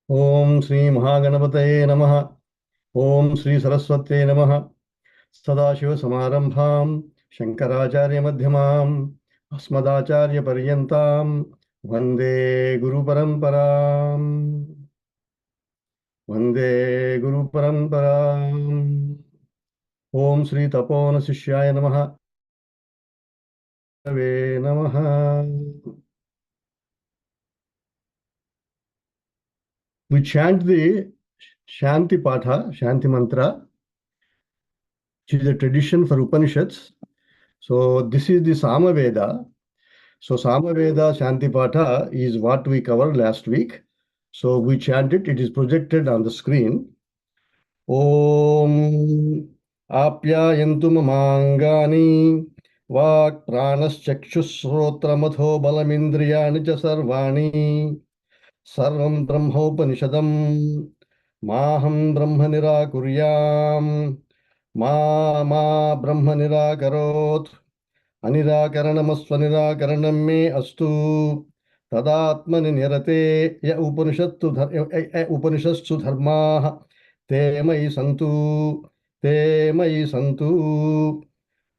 Om Sri Mahaganapataye Namaha. Om Sri Saraswate Namaha. Sadashiva Samarambham Shankaracharya Madhyamam Asmadacharya Paryantam Vande Guru Paramparam. Vande Guru Paramparam. Om Sri Tapona Sishyaya Namaha. Ve Namaha. We chant the Shanti Patha, Shanti Mantra, which is a tradition for Upanishads. So this is the Samaveda. So Samaveda Shanti Patha is what we covered last week. So we chant it. It is projected on the screen. Om Apyayantu Mamangani Vak Pranaschakshushrotramatho Balamindriyani Cha Sarvani Sarvam Brahmopanishadam Maham Brahma Nirakuryam Ma Brahma Nirakarot Anirakaranam me astu tadatmani nirate ya upanishadsu dharma te mai santu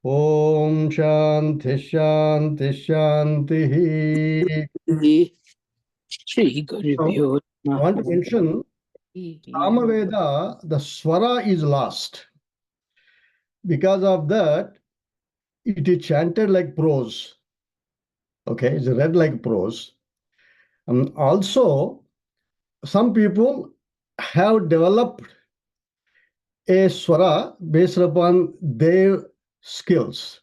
Om Shanti Shanti Shanti. Shri Gurubhyo I want to mention Samaveda, the swara is lost. Because of that, it is chanted like prose. Okay, it's read like prose. Also, some people have developed a swara based upon their skills.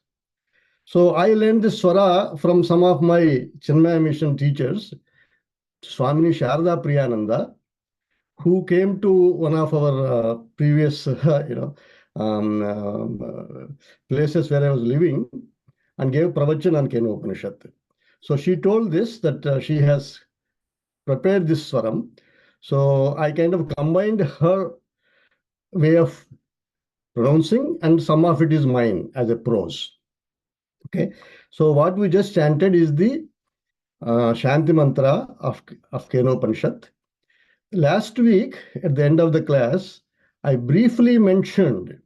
So I learned the swara from some of my Chinmaya Mission teachers, Swamini Sharada Priyananda, who came to one of our previous, places where I was living and gave pravachan on Kenopanishad. So she told this that she has prepared this swaram. So I kind of combined her way of pronouncing and some of it is mine as a prose. Okay. So what we just chanted is the Shanti Mantra of Kenopanishad. Last week, at the end of the class, I briefly mentioned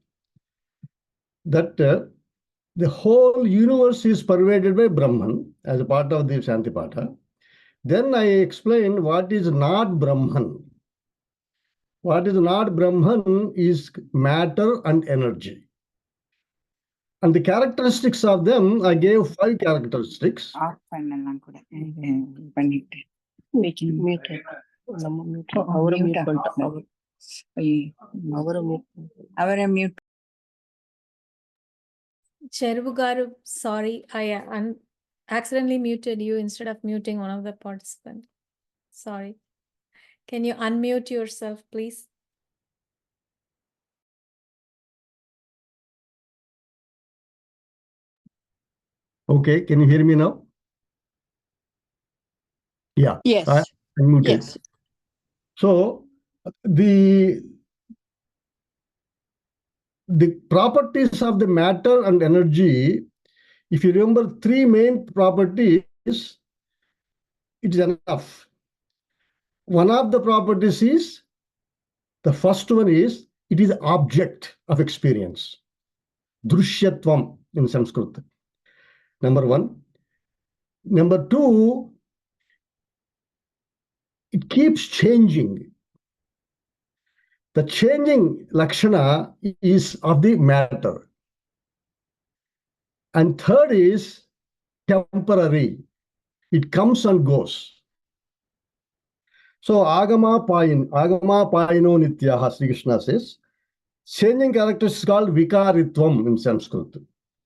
that the whole universe is pervaded by Brahman as a part of the Shantipatha. Then I explained what is not Brahman. What is not Brahman is matter and energy. And the characteristics of them, I gave 5 characteristics. Cheruvu garu, sorry, I accidentally muted you instead of muting one of the participants. Sorry. Can you unmute yourself, please? Okay, can you hear me now? Yeah. Yes. I unmuted. Yes. So the properties of the matter and energy, if you remember 3 main properties, it is enough. One of the properties is, the first one is, it is object of experience. Drushyatvam in Sanskrit. Number 1. Number 2, it keeps changing. The changing lakshana is of the matter. And third is temporary. It comes and goes. So Agama Payino Nityaha, Sri Krishna says, changing characteristics is called Vikaritvam in Sanskrit.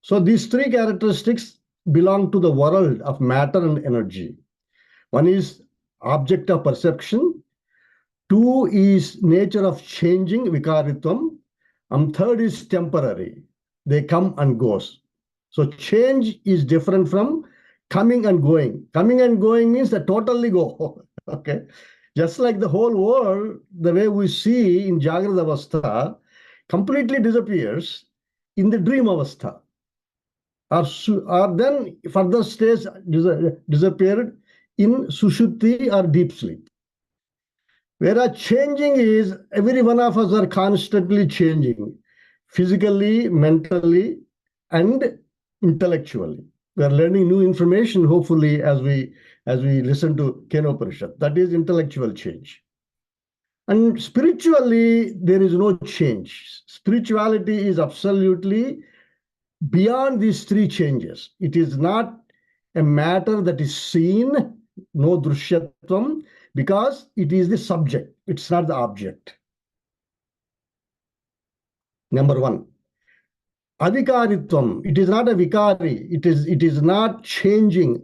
So these 3 characteristics belong to the world of matter and energy. One is object of perception. 2 is nature of changing, Vikaritvam. And third is temporary. They come and goes. So change is different from coming and going. Coming and going means that totally go. Okay. Just like the whole world, the way we see in Jagrata Avastha, completely disappears in the dream Avastha. Or then further states disappeared in Sushuti or deep sleep. Whereas changing is, every one of us are constantly changing, physically, mentally, and intellectually. We are learning new information, hopefully, as we listen to Kenopanishad. That is intellectual change. And spiritually, there is no change. Spirituality is absolutely beyond these three changes. It is not a matter that is seen, no drushyatvam, because it is the subject, it's not the object. Number one. Avikaritvam, it is not a vikari, it is not changing.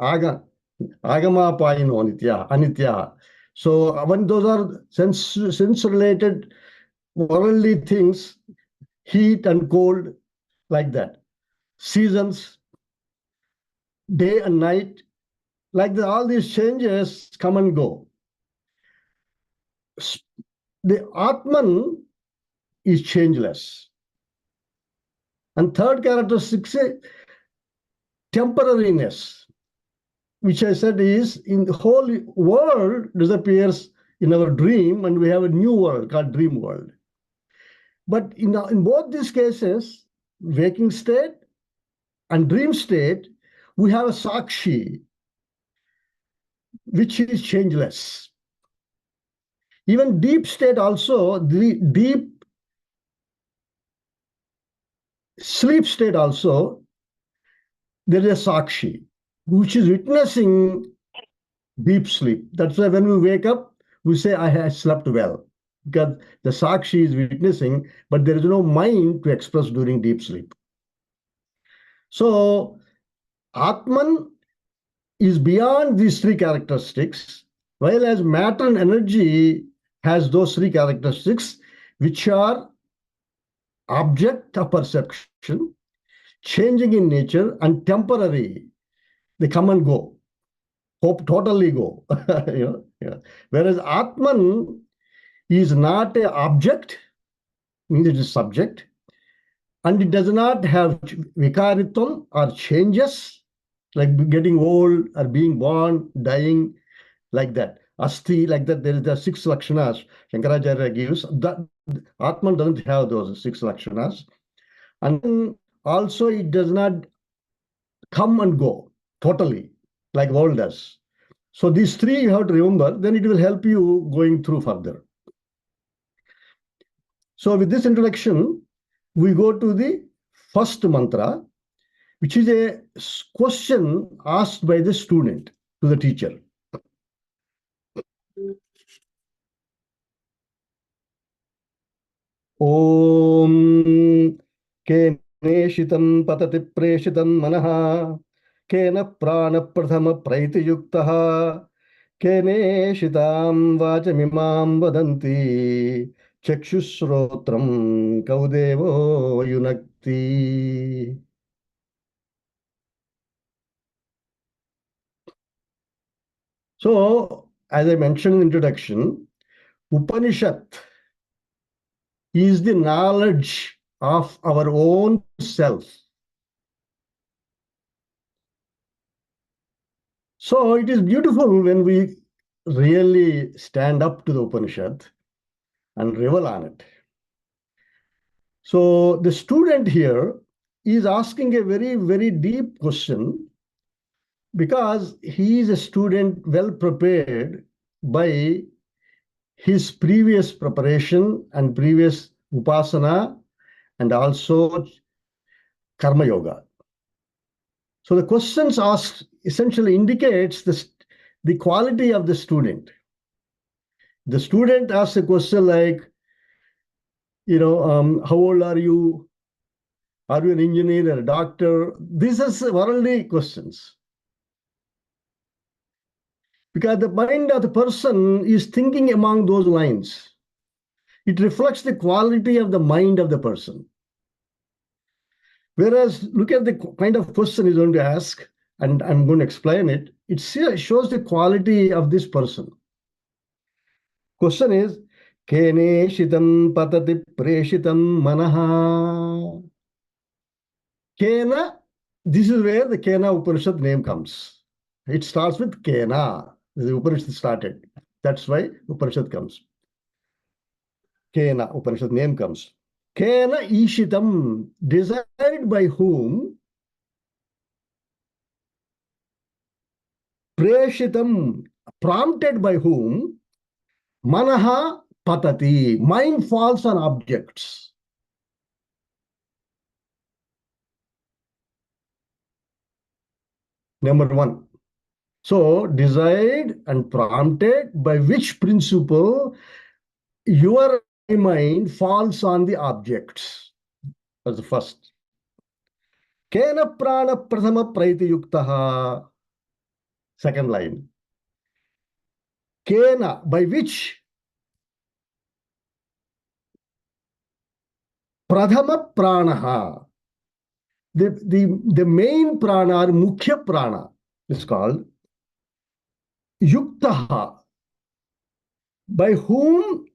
Agama payino anitya. So when those are sense related worldly things, heat and cold, like that. Seasons, day and night, like that, all these changes come and go. The Atman is changeless. And third characteristic is temporariness, which I said is in the whole world disappears in our dream, and we have a new world called dream world. But in both these cases, waking state and dream state, we have a sakshi, which is changeless. Even deep state also, the deep sleep state also, there is a sakshi, which is witnessing deep sleep. That's why when we wake up, we say, I have slept well, because the sakshi is witnessing, but there is no mind to express during deep sleep. So Atman is beyond these three characteristics, while as matter and energy has those three characteristics, which are object of perception, changing in nature, and temporary. They come and go, totally go. Whereas Atman is not an object, means it is subject, and it does not have vikaritvam or changes, like getting old or being born, dying, like that. Asti, like that, there is the 6 lakshanas Shankaracharya gives. That Atman doesn't have those 6 lakshanas. And also it does not come and go totally like world does. So these three you have to remember, then it will help you going through further. So with this introduction, we go to the first mantra, which is a question asked by the student to the teacher. Om Keneshitam patati preshitam manaha Kena prana prathama praiti yuktaha Keneshitam vachamimam vadanti Chakshusrotram kaudevo yunakti. So, as I mentioned in the introduction, Upanishad is the knowledge of our own self. So it is beautiful when we really stand up to the Upanishad and revel on it. So the student here is asking a very, very deep question, because he is a student well prepared by his previous preparation and previous upasana and also karma yoga. So the questions asked essentially indicates the quality of the student. The student asks a question like, how old are you? Are you an engineer or a doctor? These are worldly questions. Because the mind of the person is thinking among those lines. It reflects the quality of the mind of the person. Whereas, look at the kind of question he's going to ask, and I'm going to explain it. It shows the quality of this person. Question is, Kene shitam patati preshitam manaha. Kena, this is where the Kena Upanishad name comes. It starts with Kena. The Upanishad started. That's why Upanishad comes. Kena Upanishad name comes. Kena Ishitam, desired by whom? Preshitam, prompted by whom? Manaha patati, mind falls on objects. Number one. So, desired and prompted by which principle your mind falls on the objects. That's the first. Kena prana prathama praiti yuktaha. Second line. Kena, by which? Pradhama pranaha. The main prana or mukhya prana is called yuktaha. By whom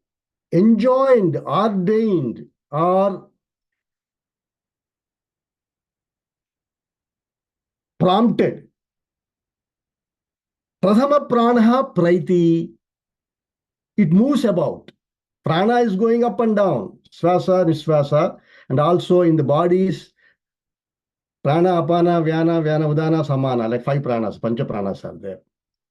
enjoined, ordained, or prompted. Pradhama pranaha praiti. It moves about. Prana is going up and down. Swasa, niswasa, and also in the bodies. Prana, apana, vyana, vyana, udana, samana, like 5 pranas, pancha pranas are there.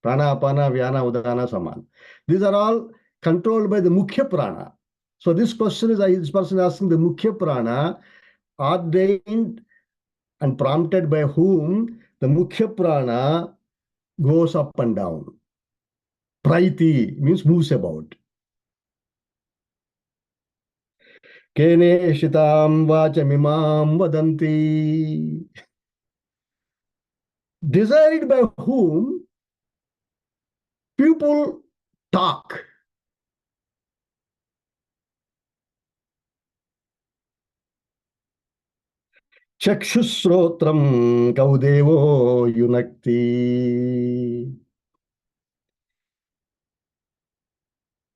Prana, apana, vyana, udana, samana. These are all controlled by the mukhya prana. So this question is, this person asking the mukhya prana, ordained and prompted by whom the mukhya prana goes up and down. Praiti means moves about. Kene shitam vachamimam vadanti. Desired by whom people talk. Chakshusrotram kaudevo yunakti.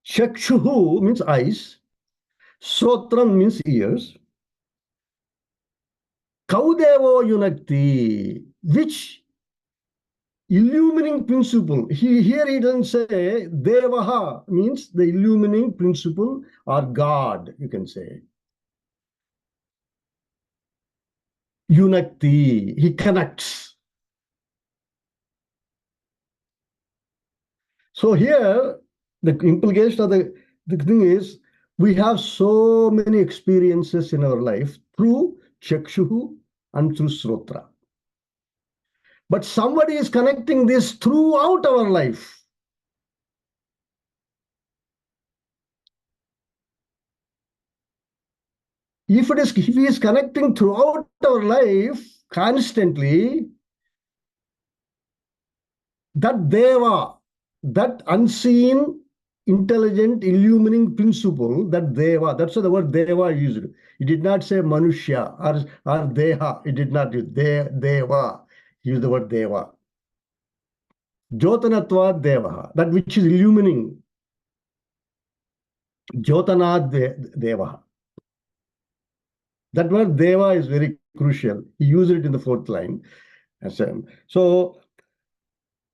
Chakshuhu means eyes. Srotram means ears. Kaudevo yunakti. Which illumining principle? Here he doesn't say Devaha means the illumining principle or God, you can say. Yunakti, he connects. So here, the implication of the thing is, we have so many experiences in our life through Chakshuhu and through Srotra. But somebody is connecting this throughout our life. If he is connecting throughout our life constantly, that Deva, that unseen, intelligent, illumining principle, that Deva, that's why the word Deva used. He did not say Manushya or Deha. He did not use Deva. He used the word Deva. Jyotanatva Deva, that which is illumining. Jyotanat Deva. That word Deva is very crucial. He used it in the 4th line. So,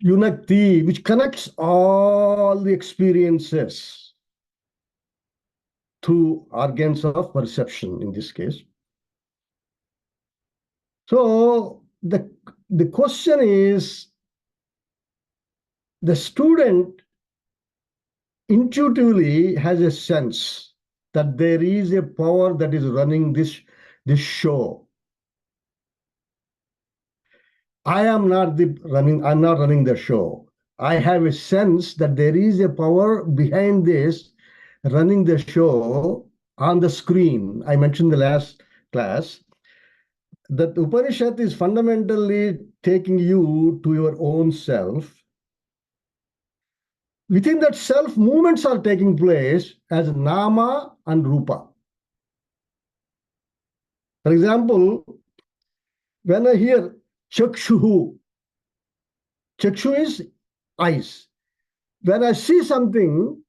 Yunakti, which connects all the experiences through organs of perception in this case. So, the question is, the student intuitively has a sense that there is a power that is running this show. I'm not running the show. I have a sense that there is a power behind this running the show on the screen. I mentioned the last class that Upanishad is fundamentally taking you to your own self Within that self, movements are taking place as nama and rupa. For example, when I hear chakshuhu, chakshu is eyes. When I see something,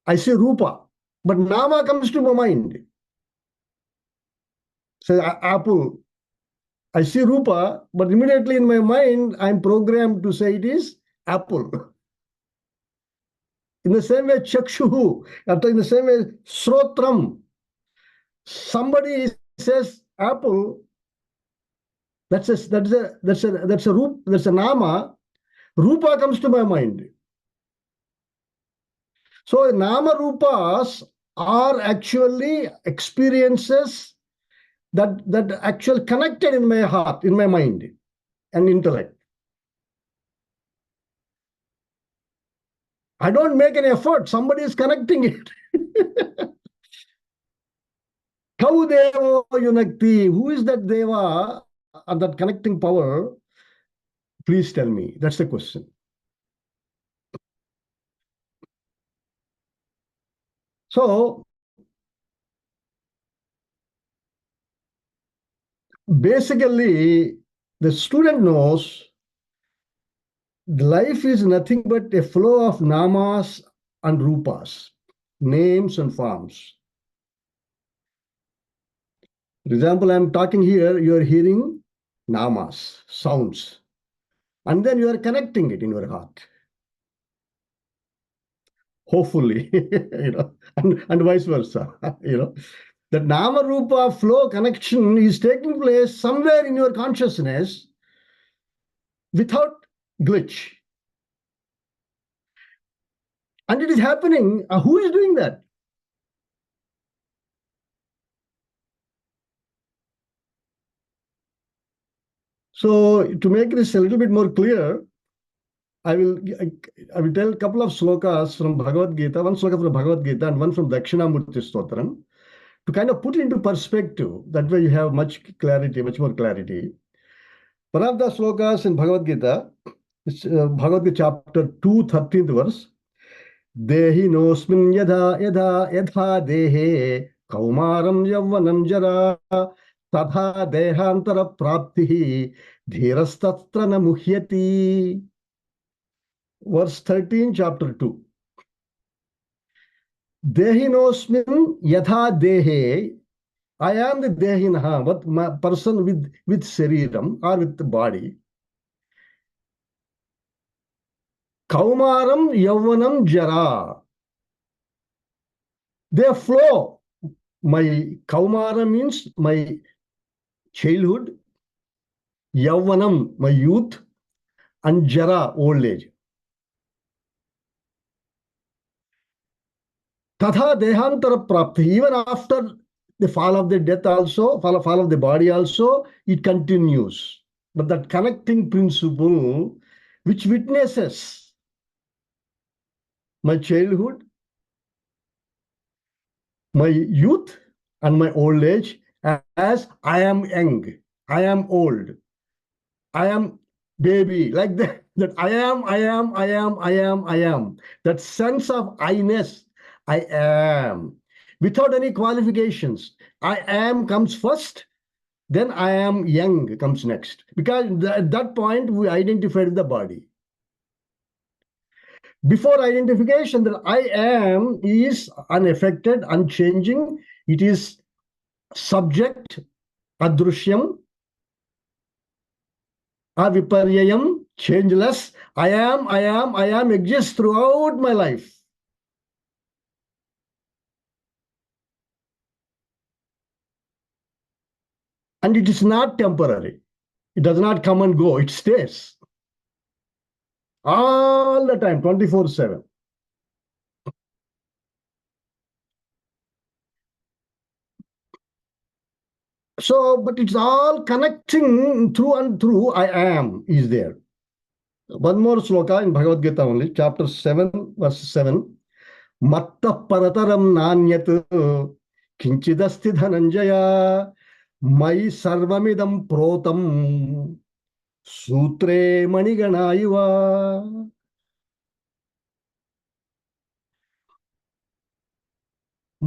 I see rupa, but nama comes to my mind. Say apple, I see rupa, but immediately in my mind, I'm programmed to say it is apple. In the same way, chakshuhu, in the same way, srotram. Somebody says apple, that's a nama. Rupa comes to my mind. So nama rupas are actually experiences that actually connected in my heart, in my mind and intellect. I don't make any effort. Somebody is connecting it. Kau Devo Yunakti. Who is that Deva and that connecting power? Please tell me. That's the question. So basically, the student knows life is nothing but a flow of namas and rupas, names and forms. For example, I'm talking here, you are hearing namas, sounds, and then you are connecting it in your heart. Hopefully, and vice versa, That nama rupa flow connection is taking place somewhere in your consciousness without glitch. And it is happening. Who is doing that? So to make this a little bit more clear, I will tell a couple of slokas from Bhagavad Gita, one sloka from Bhagavad Gita and one from Dakshinamurti Stotram, to kind of put it into perspective. That way you have much more clarity. One of the slokas in Bhagavad Gita, Bhagavad Gita chapter 2, 13th verse, Dehi nosmin yadha dehe kaumaram yavvanam jara tadha dehantara praptihi dhirastatra na muhyati. Verse 13, chapter 2. Dehinosmin yatha dehe. I am the dehinaha, but my person with shariram or with the body. Kaumaram yavvanam jara. They flow. My kaumara means my childhood, yavvanam, my youth, and jara, old age. Tatha dehantara prapti. Even after the fall of the death also, fall of the body also, it continues. But that connecting principle, which witnesses my childhood, my youth, and my old age, as I am young, I am old, I am baby, like that. That I am. That sense of I-ness, I am. Without any qualifications. I am comes first, then I am young comes next. Because at that point, we identified the body. Before identification, that I am is unaffected, unchanging. It is subject, adrushyam, aviparyayam, changeless. I am exists throughout my life. And it is not temporary. It does not come and go. It stays. All the time, 24/7. So, but it's all connecting through and through. I am is there. One more sloka in Bhagavad Gita only, chapter 7, verse 7. Matta parataram nanyat kinchidasti dhananjaya mai sarvamidam protam sutre maniganaiva.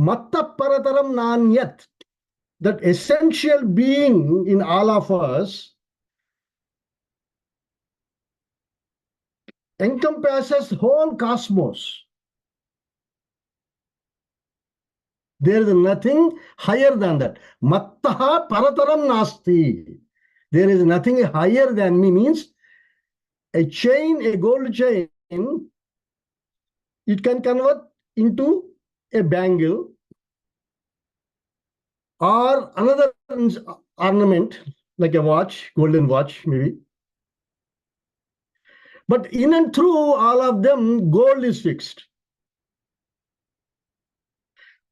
Matta Parataram Nanyat, that essential being in all of us, encompasses whole cosmos. There is nothing higher than that. Mattaha Parataram Nasti. There is nothing higher than me, means a chain, a gold chain, it can convert into a bangle or another ornament, like a watch, golden watch, maybe. But in and through all of them, gold is fixed.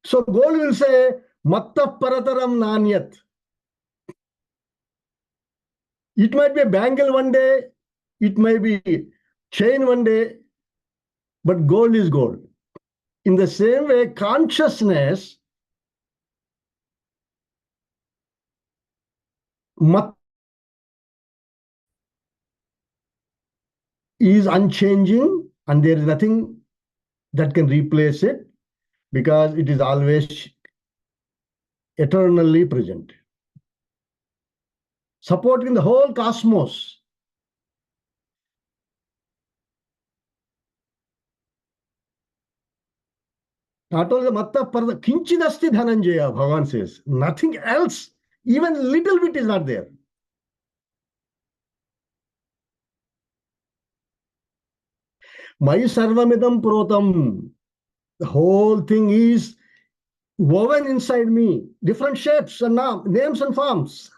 So gold will say, Matta Parataram Nanyat. It might be a bangle one day, it may be chain one day, but gold is gold. In the same way, consciousness is unchanging, and there is nothing that can replace it, because it is always eternally present, supporting the whole cosmos. Not only the Matta Parada, Kinchidasti Dhananjaya, Bhagavan says, nothing else, even little bit is not there. Mai Sarvamidam Protam, the whole thing is woven inside me, different shapes and names and forms.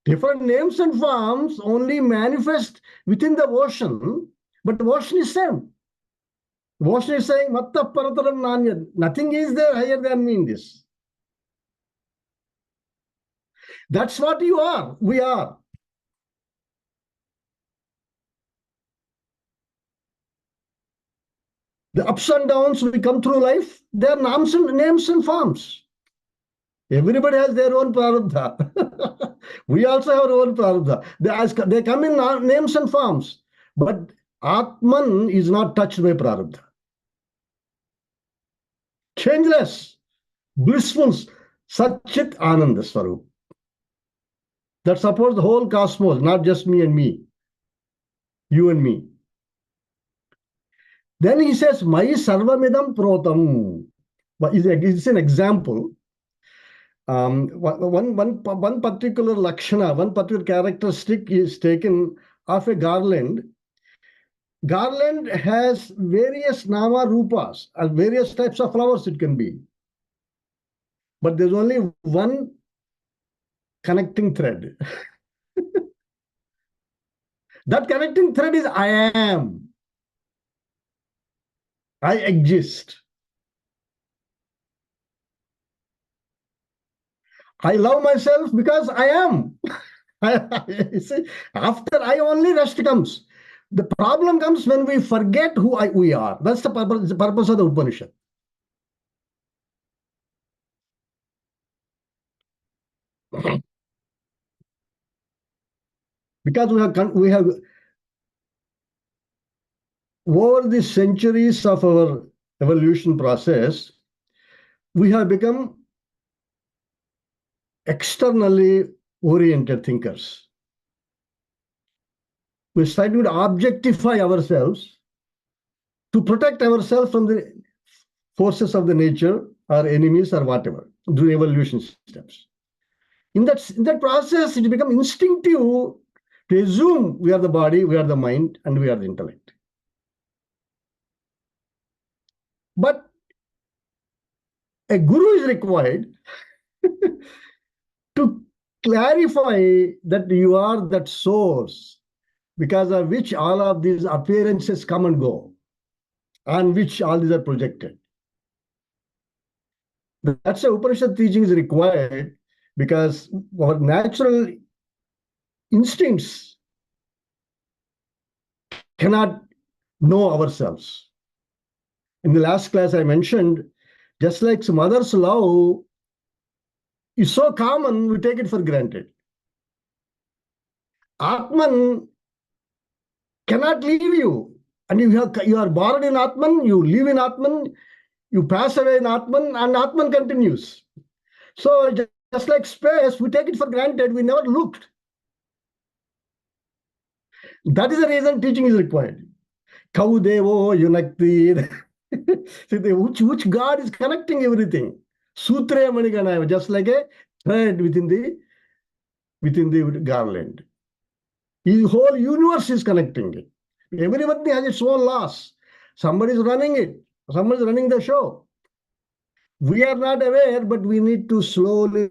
Different names and forms only manifest within the ocean, but the ocean is same. The ocean is saying, Matta Parataram Nanya, nothing is there higher than me in this. That's what you are, we are. The ups and downs we come through life, they are names and forms. Everybody has their own prarabdha. We also have our own prarabdha. They come in names and forms. But Atman is not touched by prarabdha. Changeless, blissful, Satchit Ananda Swarup. That supports the whole cosmos, not just me and me, you and me. Then he says, Mai Sarvamidam Protam. It's an example. One particular lakshana, one particular characteristic is taken of a garland. Garland has various nama rupas, and various types of flowers it can be. But there's only one connecting thread. That connecting thread is I am. I exist. I love myself because I am. See, after I only rest comes. The problem comes when we forget who we are. That's the purpose of the Upanishad. Because we have over the centuries of our evolution process, we have become externally oriented thinkers. We're starting to objectify ourselves to protect ourselves from the forces of the nature, or enemies, or whatever, during evolution steps. In that process, it becomes instinctive to assume we are the body, we are the mind, and we are the intellect. But a guru is required to clarify that you are that source, because of which all of these appearances come and go, on which all these are projected. That's why Upanishad teaching is required, because our natural instincts cannot know ourselves. In the last class, I mentioned, just like mother's love is so common, we take it for granted. Atman cannot leave you. And you are born in Atman, you live in Atman, You pass away in Atman and Atman continues. So just like space, we take it for granted, we never looked. That is the reason teaching is required. Kaudevo Yunakti. Which God is connecting everything? Sutre Manigana, just like a thread within the garland. The whole universe is connecting it. Everybody has its own laws. Somebody is running it. Somebody is running the show. We are not aware, but we need to slowly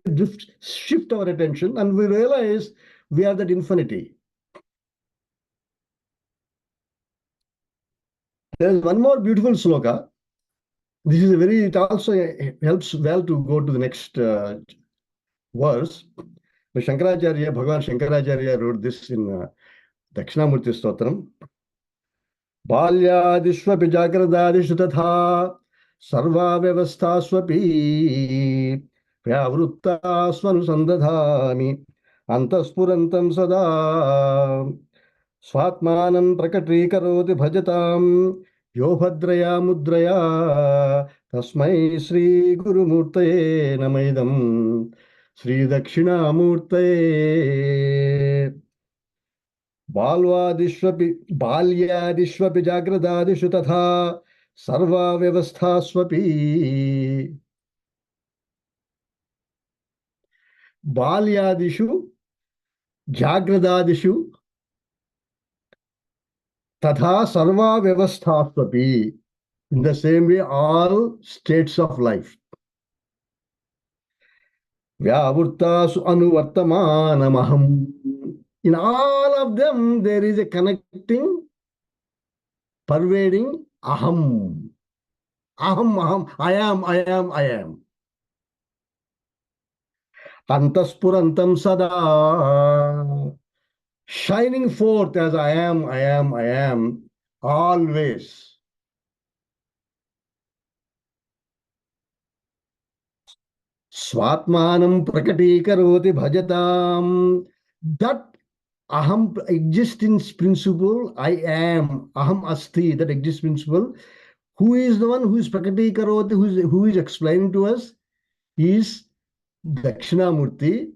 shift our attention, and we realize we are that infinity. There is one more beautiful sloka. This is it also helps well to go to the next verse. Shankaracharya, Bhagavan Shankaracharya wrote this in Dakshinamurti Stotram. बाल्यादिष्वपि जाग्रदादिषु तथा सर्वा व्यवस्थास्वपि व्यावृत्तास्वनुसन्दधामि अन्तःस्फुरन्तं सदा स्वात्मानं प्रकटीकरोति भजतां यो भद्रया मुद्रया तस्मै श्रीगुरुमूर्तये नमः इदं श्रीदक्षिणामूर्तये बाल्यादिष्वपि जाग्रदादिषु तथा सर्वा व्यवस्थास्वपि बाल्यादिषु जाग्रदादिषु तथा सर्वा व्यवस्थास्वपि. In the same way, all states of life. Vyavurtasu anuvartamanamaham. In all of them, there is a connecting, pervading aham. Aham, I am. Antaspurantam sada. Shining forth as I am, always. Swatmanam prakatikaroti bhajatam. That aham existence principle, I am, aham asti, that existence principle. Who is the one who is prakatikaroti, who is explaining to us? Is Dakshinamurti.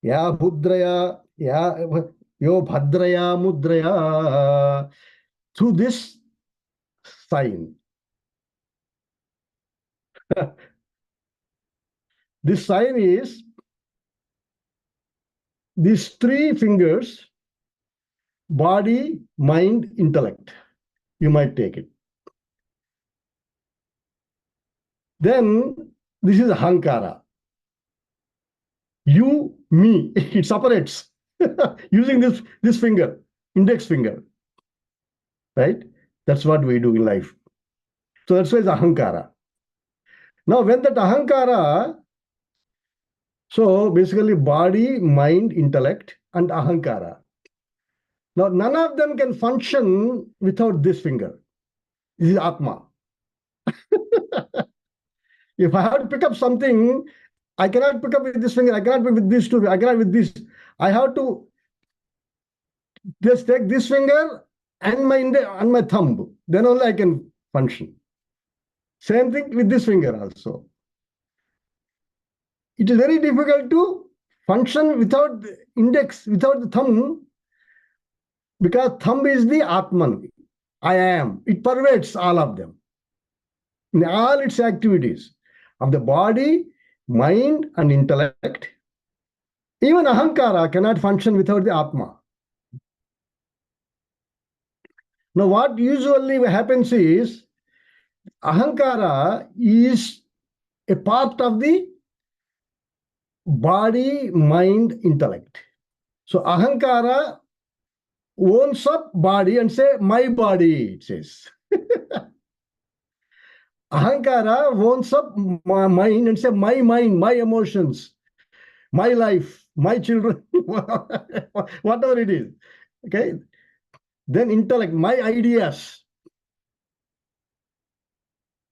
Ya Budraya, yo Bhadraya Mudraya. Through this sign. This sign is these three fingers: body, mind, intellect. You might take it. Then this is Ahankara. You, me. It separates using this finger, index finger. Right? That's what we do in life. So that's why it's Ahankara. Now, when that Ahankara, so basically body, mind, intellect, and Ahankara. Now, none of them can function without this finger. This is Atma. If I have to pick up something, I cannot pick up with this finger. I cannot pick with these two. I cannot with this. I have to just take this finger and my thumb. Then only I can function. Same thing with this finger also. It is very difficult to function without the index, without the thumb, because thumb is the Atman. I am. It pervades all of them. In all its activities of the body, mind, and intellect. Even Ahankara cannot function without the Atma. Now, what usually happens is Ahankara is a part of the body, mind, intellect. So Ahankara owns up body and say, my body, it says. Ahankara owns up my mind and say, my mind, my emotions, my life, my children, whatever it is. Okay. Then intellect, my ideas.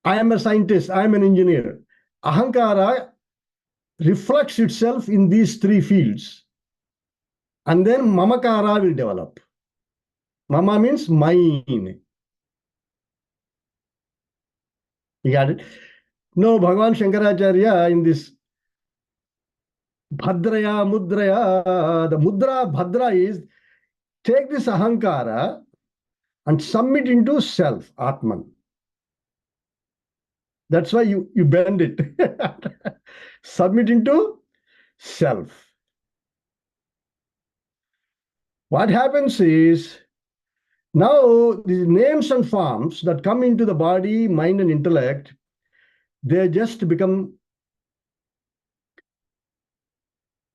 I am a scientist, I am an engineer. Ahankara reflects itself in these three fields. And then Mamakara will develop. Mama means mine. You got it? No, Bhagavan Shankaracharya in this Bhadraya, Mudraya, the Mudra, Bhadra is take this Ahankara and submit into self, Atman. That's why you bend it. Submit into self. What happens is, now these names and forms that come into the body, mind, and intellect, they just become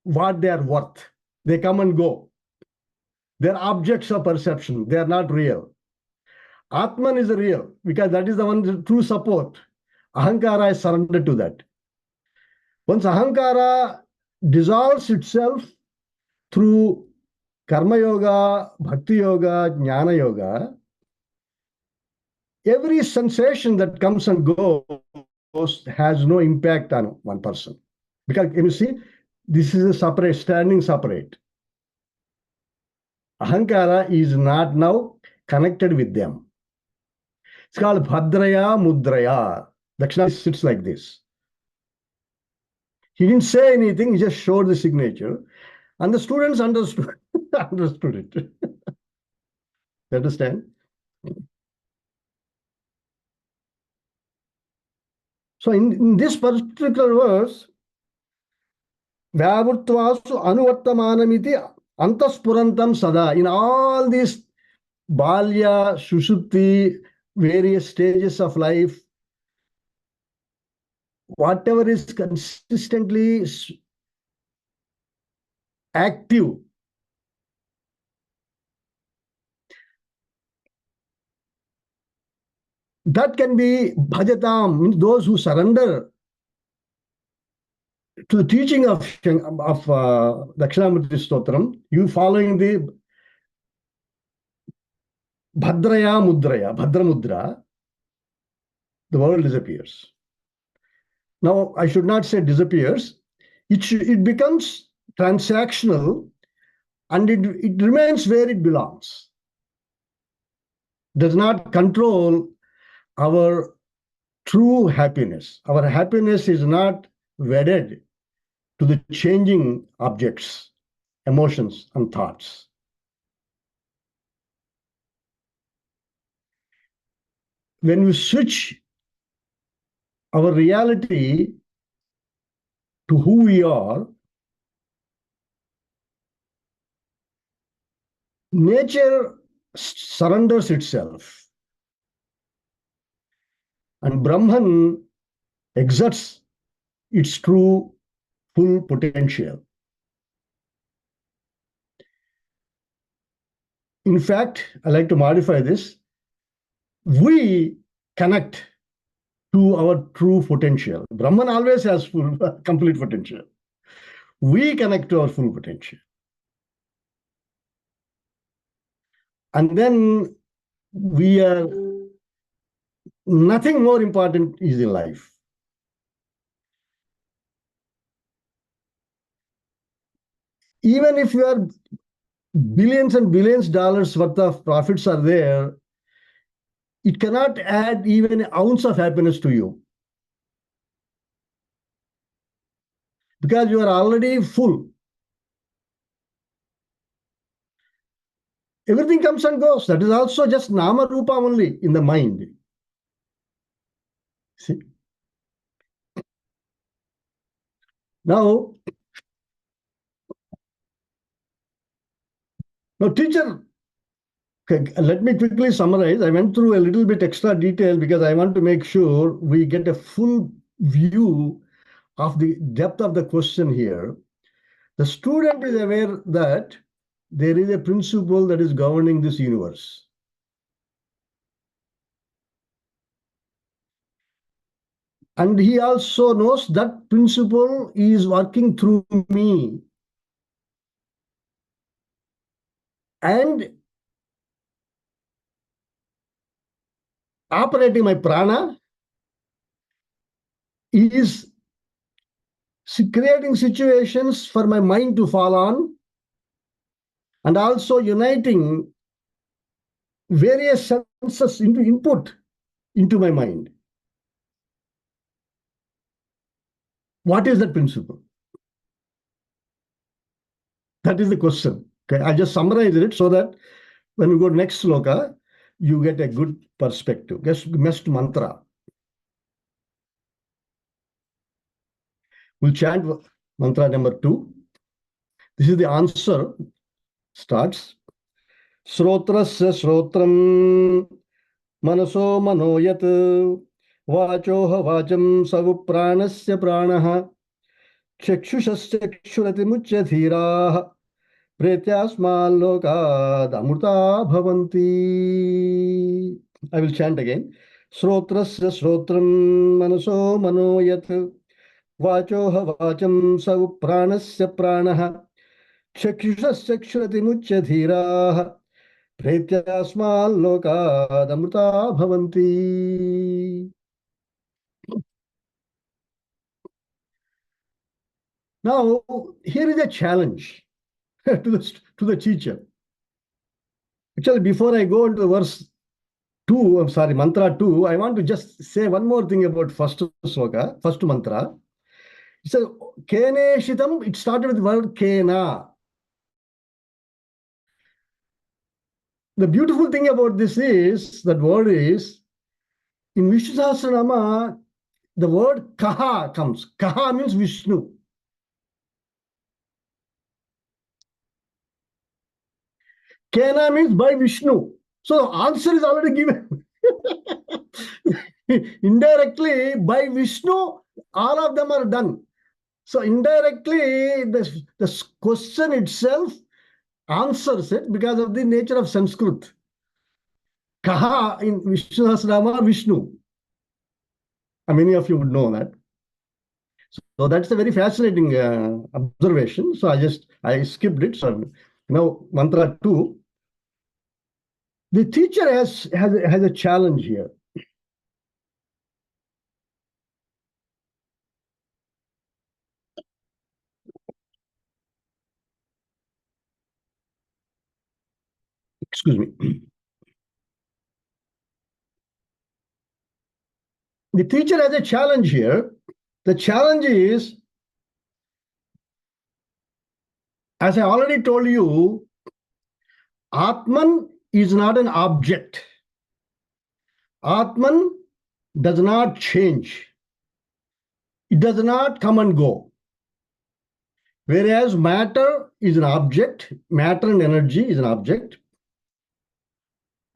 what they are worth. They come and go. They're objects of perception. They are not real. Atman is real because that is the one, the true support. Ahankara is surrendered to that. Once Ahankara dissolves itself through Karma Yoga, Bhakti Yoga, Jnana Yoga, every sensation that comes and goes has no impact on one person. Because you see, this is a separate, standing separate. Ahankara is not now connected with them. It's called Bhadraya Mudraya. Dakshinamurti sits like this. He didn't say anything, he just showed the signature. And the students understood, understood it. You understand? So in this particular verse, Vyavurtvasu Anuvartamanamiti Antaspurantam Sada. In all these Balya, Sushupti, various stages of life, whatever is consistently active, that can be bhajatam, means those who surrender to the teaching of Dakshinamurti Stotram, you following the Bhadraya Mudraya, Bhadra Mudra, the world disappears. Now, I should not say disappears. It becomes transactional and it remains where it belongs. Does not control our true happiness. Our happiness is not wedded to the changing objects, emotions, and thoughts. When we switch our reality to who we are, nature surrenders itself. And Brahman exerts its true full potential. In fact, I like to modify this. We connect to our true potential. Brahman always has full, complete potential. We connect to our full potential. And then we are, nothing more important is in life. Even if you are billions and billions dollars worth of profits are there, it cannot add even an ounce of happiness to you. Because you are already full. Everything comes and goes. That is also just Nama Rupa only in the mind. See? Now, teacher, okay, let me quickly summarize. I went through a little bit extra detail because I want to make sure we get a full view of the depth of the question here. The student is aware that there is a principle that is governing this universe. And he also knows that principle is working through me. And operating my prana is creating situations for my mind to fall on and also uniting various senses into input into my mind. What is that principle? That is the question. Okay, I just summarized it so that when we go to next sloka, you get a good perspective. Next mantra. We'll chant mantra number 2. This is the answer. Starts. Srotrasya srotram manaso manoyat vachoha vacham savupranasya pranaha chakshusasya dhiraha pretyasmallokad amruta bhavanti. I will chant again. Srotrasya srotram manaso manoyat vachoha vacham savupranasya pranaha chakshusasya dhiraha pretyasmallokad amruta bhavanti. Now, here is a challenge to the teacher. Actually, before I go into verse 2, mantra 2, I want to just say one more thing about first sloka, first mantra. It says, Keneshitam, it started with the word Kena. The beautiful thing about this is, that word is, in Vishnu Sahasranama, the word Kaha comes. Kaha means Vishnu. Kena means by Vishnu. So the answer is already given. Indirectly, by Vishnu, all of them are done. So indirectly, the question itself answers it because of the nature of Sanskrit. Kaha in Vishnu Sahasranama, Vishnu. And many of you would know that. So that's a very fascinating observation. So I skipped it. So now mantra 2. The teacher has a challenge here. Excuse me. The teacher has a challenge here. The challenge is, as I already told you, Atman is not an object. Atman does not change. It does not come and go. Whereas matter is an object, matter and energy is an object,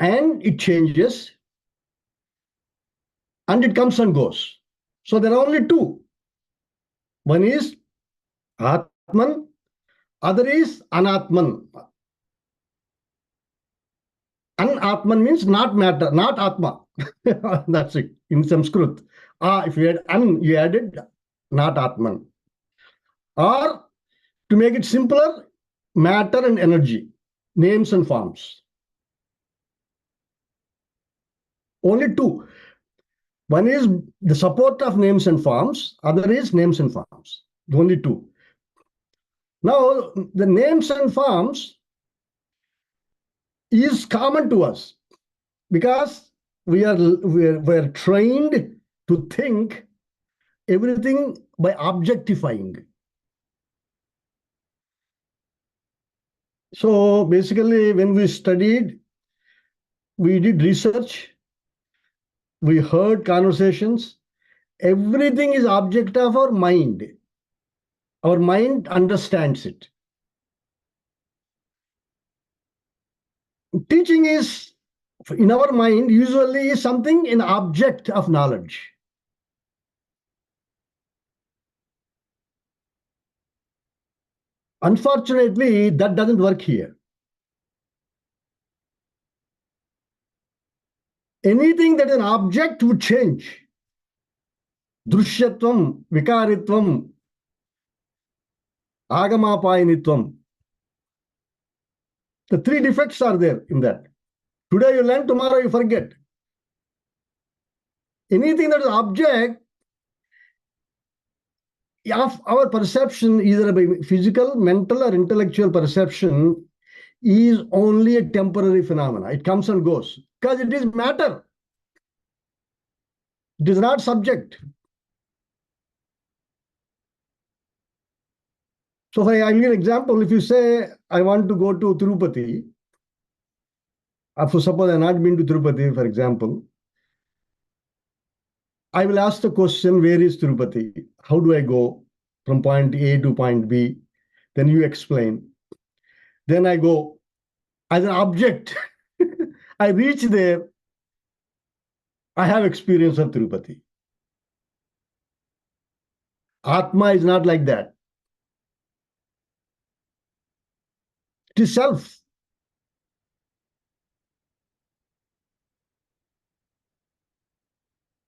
and it changes, and it comes and goes. So there are only two. One is Atman, other is Anatman. Anatman means not matter, not Atma. That's it in Sanskrit. If you add an, you added not Atman. Or to make it simpler, matter and energy, names and forms. Only two. One is the support of names and forms, other is names and forms. Only two. Now, the names and forms is common to us because we are trained to think everything by objectifying. So basically, when we studied, we did research, we heard conversations, everything is object of our mind. Our mind understands it. Teaching is, in our mind, usually is something, an object of knowledge. Unfortunately, that doesn't work here. Anything that is an object would change. Drushyatvam, vikaritvam, agamapayinitvam. The three defects are there in that. Today you learn, tomorrow you forget. Anything that is object of our perception, either by physical, mental, or intellectual perception, is only a temporary phenomena. It comes and goes because it is matter. It is not subject. So I'll give an example. If you say, I want to go to Tirupati, for suppose I've not been to Tirupati, for example, I will ask the question, where is Tirupati? How do I go from point A to point B? Then you explain. Then I go as an object. I reach there. I have experience of Tirupati. Atma is not like that. It is self.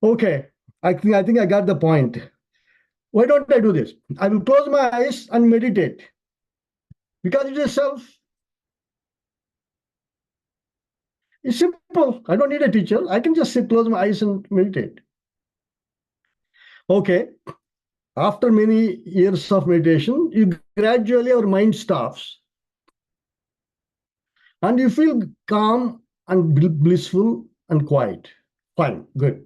Okay, I think I got the point. Why don't I do this? I will close my eyes and meditate. Because it is self. It's simple. I don't need a teacher. I can just sit, close my eyes and meditate. Okay. After many years of meditation, you gradually, your mind stops. And you feel calm and blissful and quiet. Fine, good.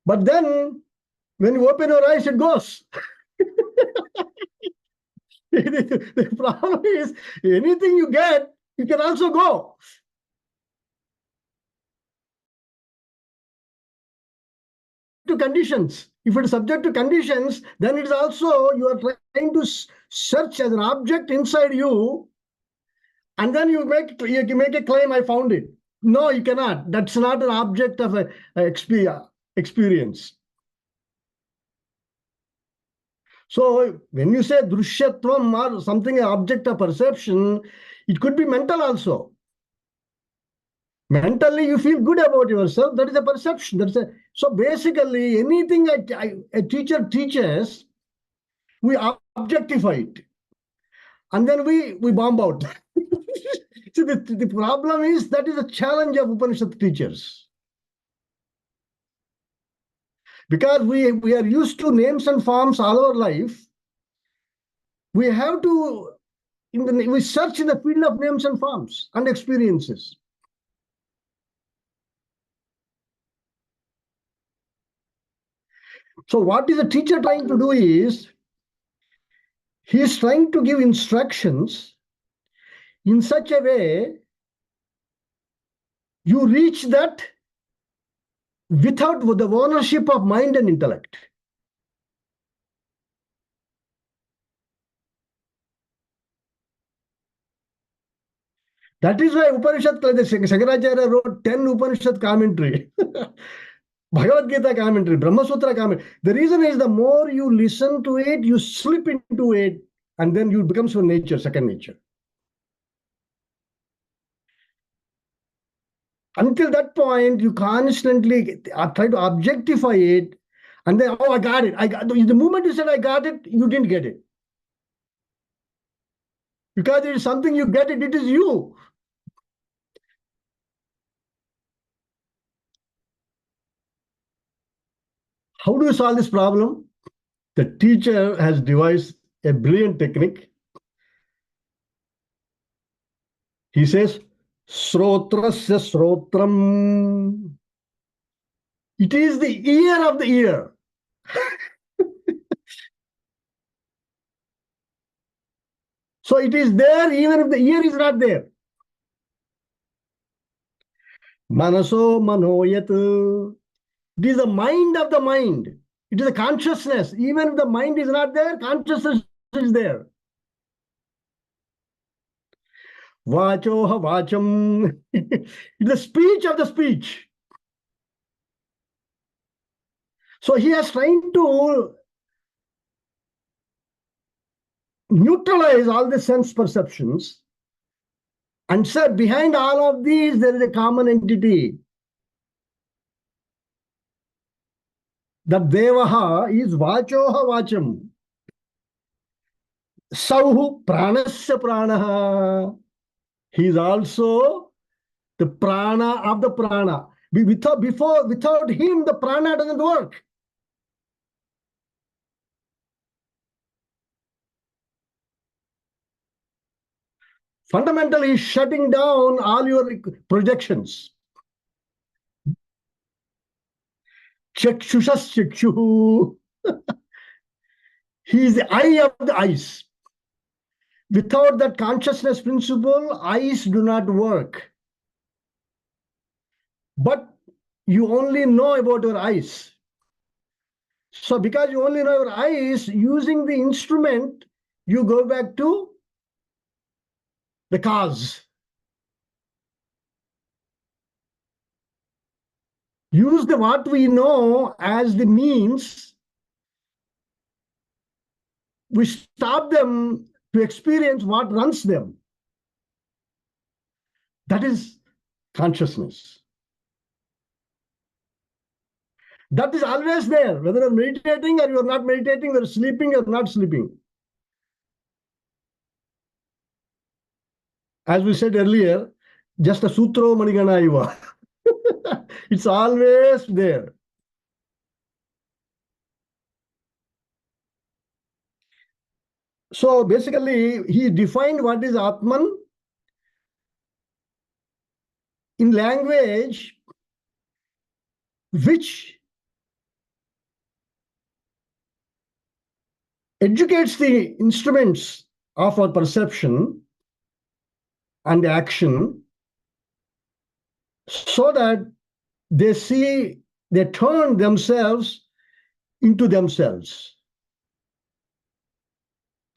But then, when you open your eyes, it goes. The problem is, anything you get, you can also go. To conditions. If it is subject to conditions, then it is also, you are trying to search as an object inside you, and then you make a claim, I found it. No, you cannot. That's not an object of a experience. So when you say drushyatvam or something, an object of perception, it could be mental also. Mentally, you feel good about yourself. That is a perception. So basically, anything a teacher teaches, we objectify it. And then we bomb out. So the problem is, that is a challenge of Upanishad teachers. Because we are used to names and forms all our life, we have to, we search in the field of names and forms and experiences. So what is the teacher trying to do is, he is trying to give instructions in such a way you reach that without the ownership of mind and intellect. That is why Upanishad, Shankaracharya wrote 10 Upanishad commentary. Bhagavad Gita commentary, Brahma Sutra commentary. The reason is, the more you listen to it, you slip into it, and then you becomes your nature, second nature. Until that point, you constantly try to objectify it, and then, oh, I got it. The moment you said I got it, you didn't get it. Because it is something you get it, it is you. How do you solve this problem? The teacher has devised a brilliant technique. He says, Srotrasya Srotram. It is the ear of the ear. So it is there even if the ear is not there. Manaso Manoyat. It is the mind of the mind. It is a consciousness. Even if the mind is not there, consciousness is there. Vachoha Vacham. It is the speech of the speech. So he is trying to neutralize all the sense perceptions and said, behind all of these, there is a common entity. That Devaha is Vachoha Vacham. Sauhu Pranasya Pranaha. He is also the prana of the prana. Without him, the prana doesn't work. Fundamentally, shutting down all your projections. Chakshushas chakshuhu. He is the eye of the eyes. Without that consciousness principle, eyes do not work. But you only know about your eyes. So because you only know your eyes, using the instrument, you go back to the cause. Use the what we know as the means. We stop them to experience what runs them. That is consciousness. That is always there, whether you're meditating or you're not meditating, whether sleeping or not sleeping. As we said earlier, just a sutro manigana iva. It's always there. So basically, he defined what is Atman in language which educates the instruments of our perception and action so that they turn themselves into themselves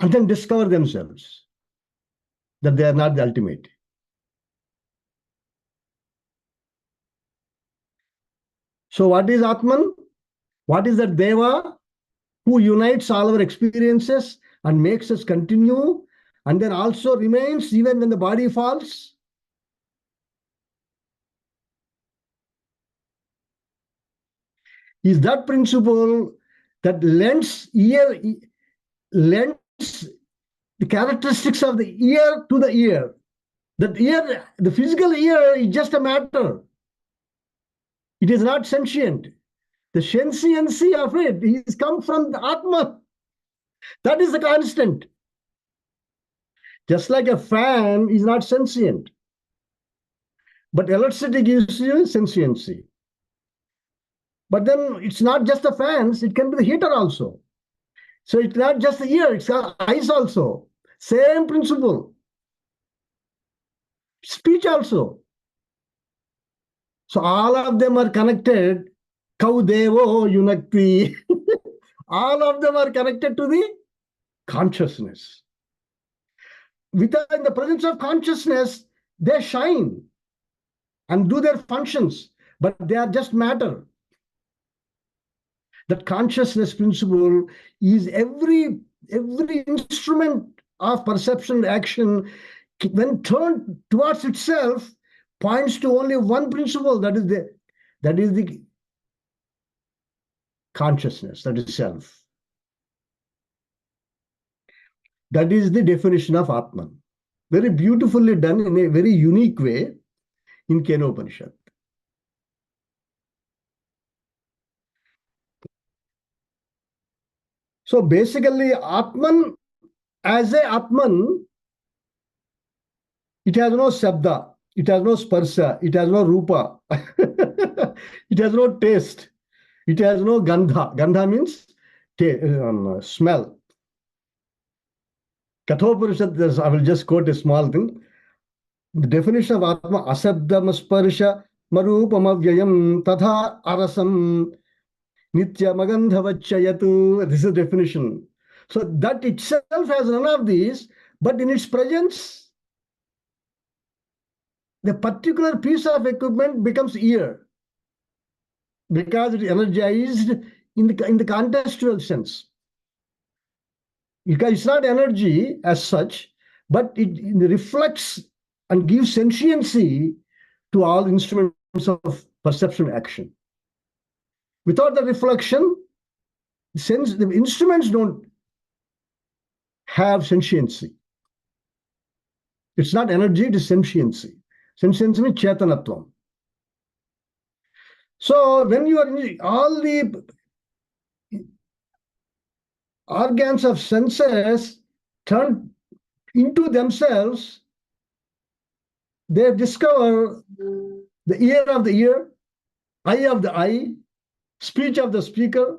and then discover themselves that they are not the ultimate. So what is Atman? What is that Deva who unites all our experiences and makes us continue and then also remains even when the body falls? Is that principle that lends the characteristics of the ear to the ear. That ear, the physical ear is just a matter. It is not sentient. The sentiency of it is come from the Atma. That is the constant. Just like a fan is not sentient. But electricity gives you sentiency. But then it's not just the fans, it can be the heater also. So it's not just the ear, it's got eyes also. Same principle. Speech also. So all of them are connected. Kaudevo Yunakti. All of them are connected to the consciousness. Within the presence of consciousness, they shine and do their functions, but they are just matter. That consciousness principle is every instrument of perception and action, when turned towards itself, points to only one principle, that is the consciousness, that is self. That is the definition of Atman. Very beautifully done in a very unique way in Kenopanishad. So basically, Atman, as a Atman, it has no Sabda, it has no Sparsa, it has no Rupa, it has no taste, it has no Gandha. Gandha means smell. Kathopanishad, I will just quote a small thing. The definition of Atma, asabdam sparsha marupamavyayam tatha arasam nitya magandhavachayatu. This is the definition. So that itself has none of these, but in its presence, the particular piece of equipment becomes ear because it is energized in the contextual sense. Because it's not energy as such, but it reflects and gives sentiency to all instruments of perception action. Without the reflection, the instruments don't have sentiency. It's not energy, it is sentiency. Sentiency means chetanatvam. So when you are in all the organs of senses turn into themselves, they discover the ear of the ear, eye of the eye, speech of the speaker,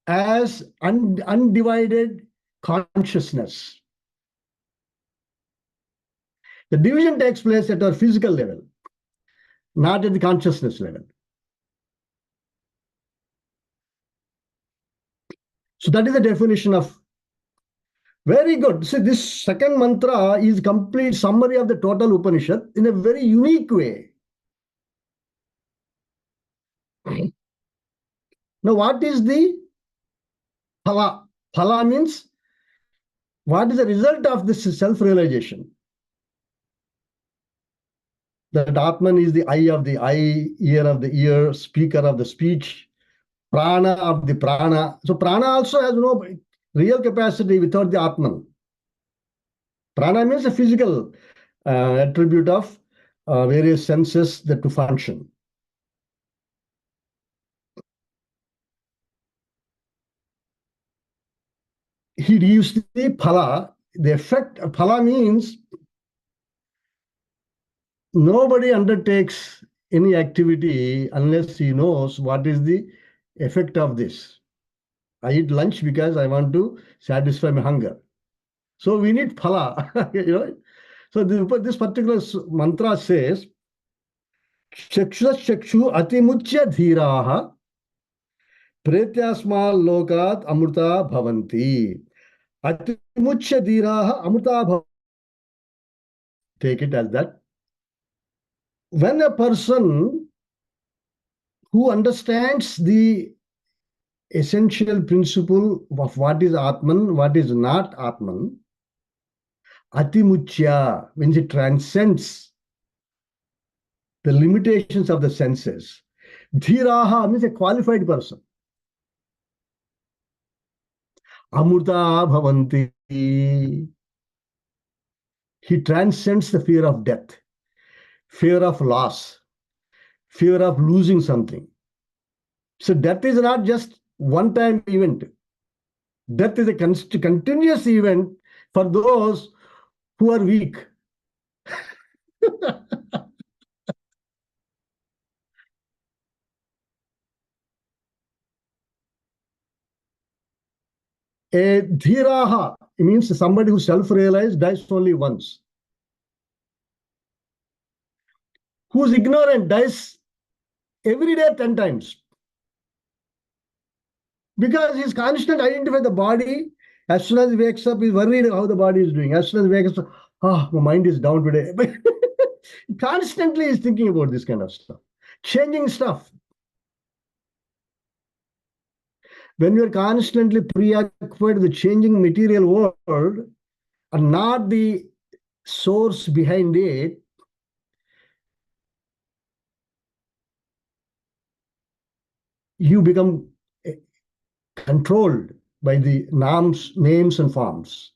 as undivided consciousness. The division takes place at our physical level, not at the consciousness level. So that is the definition of. Very good. See, this second mantra is complete summary of the total Upanishad in a very unique way. Now, what is the phala? Phala means what is the result of this self-realization? That Atman is the eye of the eye, ear of the ear, speaker of the speech, prana of the prana. So prana also has no real capacity without the Atman. Prana means a physical attribute of various senses that to function. He used the phala. The effect of phala means nobody undertakes any activity unless he knows what is the effect of this. I eat lunch because I want to satisfy my hunger. So we need phala. So this particular mantra says, Chakshu atimuchya dhiraha pretyasmal lokat amruta bhavanti. Atimuchya dhiraha amruta bhavanti. Take it as that. When a person who understands the essential principle of what is Atman, what is not Atman, Atimuchya means it transcends the limitations of the senses. Dhiraha means a qualified person. Amruta bhavanti. He transcends the fear of death, fear of loss, fear of losing something. So death is not just one-time event. Death is a continuous event for those who are weak. A dhiraha means somebody who self-realized dies only once. Who's ignorant dies every day 10 times. Because he's constant identify the body. As soon as he wakes up, he's worried how the body is doing. As soon as he wakes up, my mind is down today. But constantly is thinking about this kind of stuff. Changing stuff. When you're constantly preoccupied with the changing material world and not the source behind it, you become controlled by the names and forms.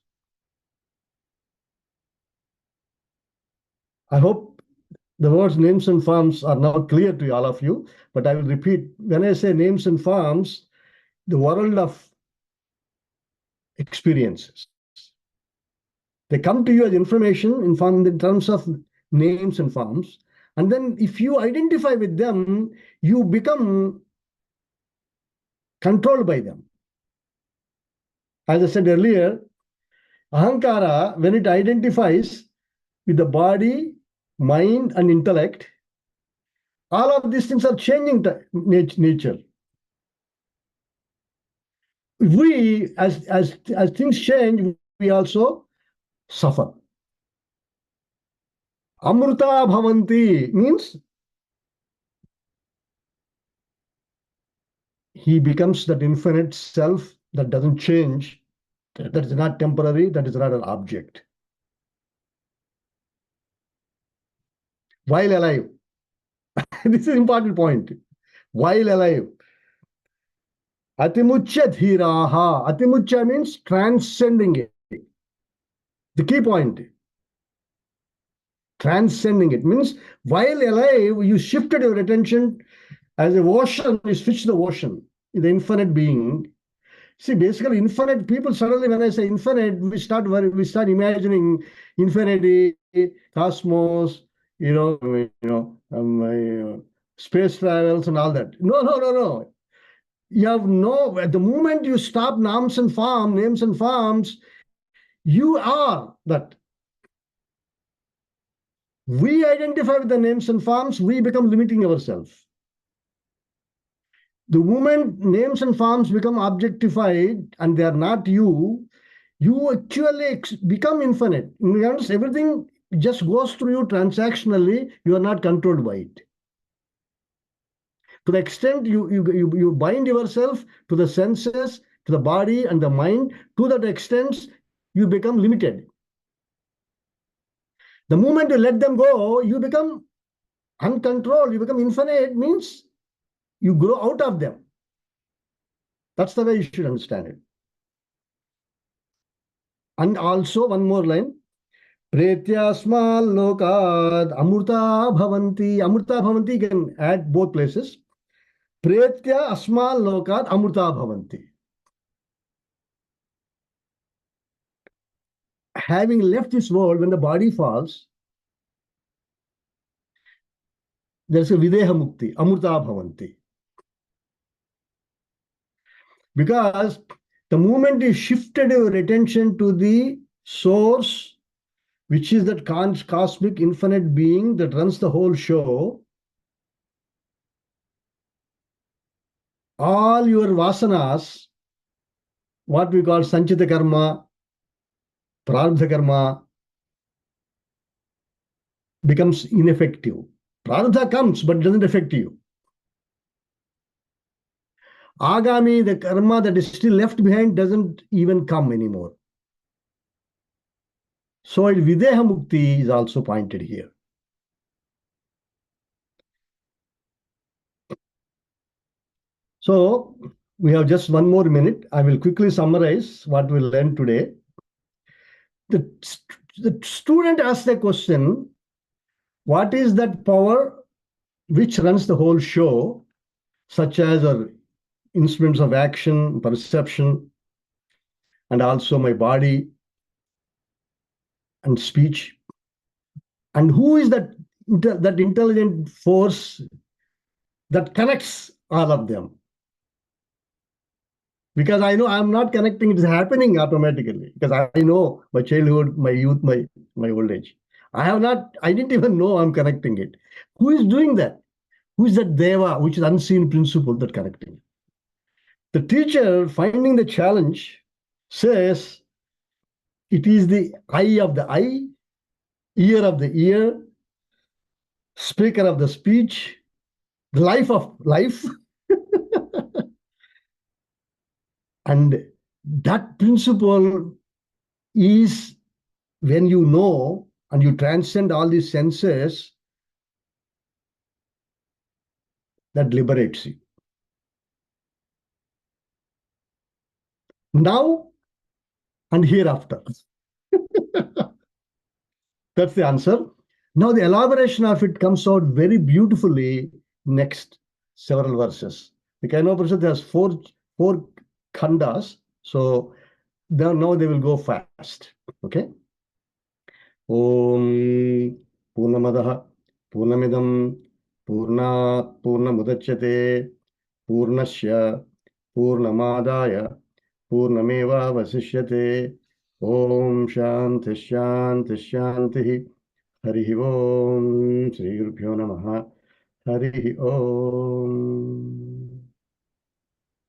I hope the words names and forms are now clear to all of you, but I will repeat. When I say names and forms, the world of experiences. They come to you as information in terms of names and forms. And then if you identify with them, you become controlled by them. As I said earlier, ahankara, when it identifies with the body, mind, and intellect, all of these things are changing nature. We, as things change, we also suffer. Amruta bhavanti means he becomes that infinite self that doesn't change, that is not temporary, that is not an object. While alive. This is an important point. While alive. Atimuchya dhiraha. Atimuchya means transcending it. The key point. Transcending it means while alive, you shifted your attention as a ocean, you switch the ocean, the infinite being. See, basically, infinite people suddenly, when I say infinite, we start imagining infinity, cosmos, space travels and all that. No. You have no, at the moment you stop names and forms, you are that. We identify with the names and forms, we become limiting ourselves. The moment names and forms become objectified and they are not you, you actually become infinite. Everything just goes through you transactionally, you are not controlled by it. To the extent you bind yourself to the senses, to the body and the mind, to that extent, you become limited. The moment you let them go, you become uncontrolled, you become infinite, means you grow out of them. That's the way you should understand it. And also one more line. Pretyasmal lokad amurta bhavanti. Amurta bhavanti can add both places. Pretya asmal lokad amurta bhavanti. Having left this world, when the body falls, there's a videha mukti, amurta bhavanti. Because the moment you shifted your attention to the source, which is that cosmic infinite being that runs the whole show, all your vasanas, what we call sanchita karma, prarabdha karma, becomes ineffective. Prarabdha comes but doesn't affect you. Agami, the karma that is still left behind, doesn't even come anymore. So videha mukti is also pointed here. So we have just one more minute. I will quickly summarize what we learned today. The student asked the question, what is that power which runs the whole show, such as our instruments of action, perception, and also my body and speech? And who is that intelligent force that connects all of them? Because I know I'm not connecting, it is happening automatically. Because I know my childhood, my youth, my old age. I didn't even know I'm connecting it. Who is doing that? Who is that Deva, which is unseen principle that connecting? The teacher, finding the challenge, says it is the eye of the eye, ear of the ear, speaker of the speech, the life of life. And that principle is, when you know and you transcend all these senses, that liberates you. Now and hereafter. That's the answer. Now the elaboration of it comes out very beautifully next several verses. The Kenopanishad has four khandas, so now they will go fast. Okay. Om Purnamadaha Purnamidam Purnat Purnamudachyate Purnasya Purnamadaya Purnameva Vasishyate. Om Shanti Shanti Shanti. Harihi Om Shri Gurubhyo Namaha. Harihi Om.